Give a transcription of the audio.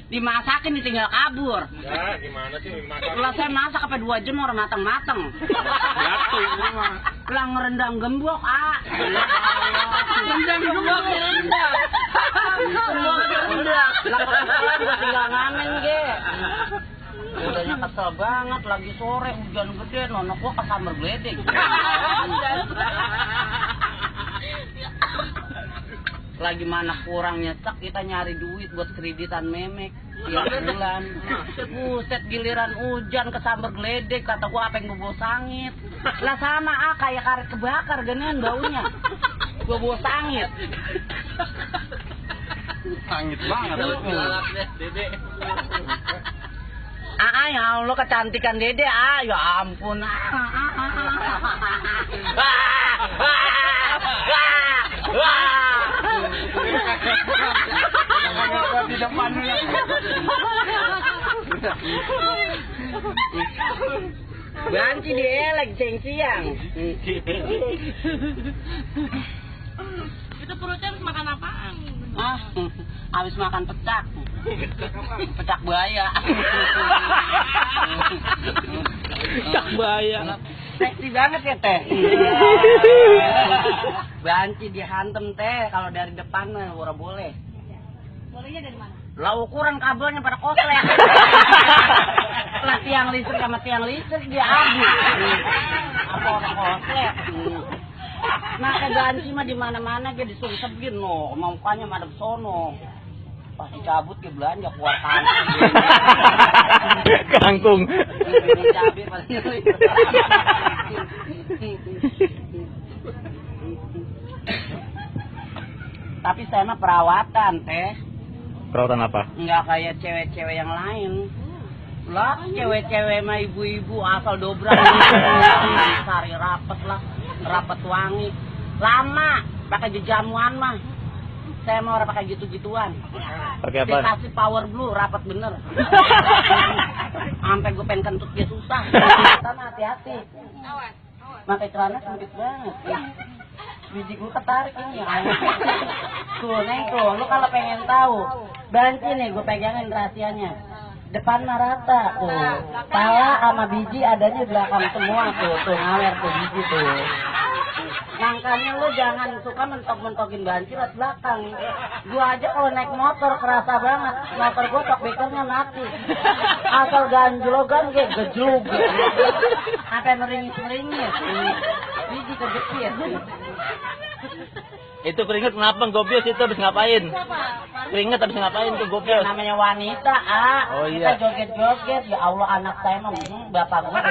Dimasakin ditinggal kabur. Ya, gimana sih masak? Setelah saya masak sampai 2 jam orang matang-matang. Jatuh ini mah. Pulang ngerendang gembok, Rendang gembok direndang. Gembok direndang. Lah tinggal ngamen ge. Udahnya kesel banget, lagi sore hujan gede, nonok gua kesambar geledek. Lagi mana kurang nyesek, kita nyari duit buat kreditan memek tiap bulan. Buset, giliran hujan kesambar geledek, kata gua apa yang gua bawa sangit. Lah sama kayak karet kebakar ginian baunya. Gua bawa sangit. Sangit banget. Dede. Ya Allah, kecantikan Dede, ya ampun. Di depannya. Banci dielek siang. Itu perutnya harus makan apaan? Habis makan pecak. Pecak buaya. Pecak buaya. Seksi banget ya teh. Banci dihantem teh, kalau dari depan mah ora boleh. Bolehnya dari mana? Lah ukuran kabelnya pada koslek. Lah tiang listrik sama tiang listrik dia adu. Apa orang koslek? Nah, Banci mah di mana-mana dia disungsepin no, mukanya madep sono. Pas dicabut ke belanja keluar kantong. Kangkung. Cabai paling Tapi saya mah perawatan teh. Perawatan apa? Nggak kayak cewek-cewek yang lain. Lah, cewek-cewek mah ibu-ibu asal dobrak. Sari rapet lah, rapet wangi. Lama, pakai jamuan mah. Saya mau orang pakai gitu-gituan. Pakai apa? Dikasih power blue, rapat bener. Sampai gue pengen kentut dia susah. Sama hati-hati. Pakai celana sempit banget. Biji gue ketarik ini. Tuh, Neng, tuh. Lu kalau pengen tahu, Banci nih gue pegangin rahasianya. Depan mah rata, tuh. Pala sama biji adanya di belakang semua, tuh. Tuh, ngawer tuh biji, tuh. Makanya lu jangan suka mentok-mentokin Banci lewat belakang. Gua aja kalau naik motor kerasa banget. Motor gua tok bekernya mati. Asal ganjlogan kayak gejlug. Sampai meringis-meringis. Biji kejepit. Itu keringet kenapa gobios itu habis ngapain? Keringet habis ngapain tuh gobios? Namanya wanita, Oh, iya. Kita joget-joget. Ya Allah, anak saya mah bapak gua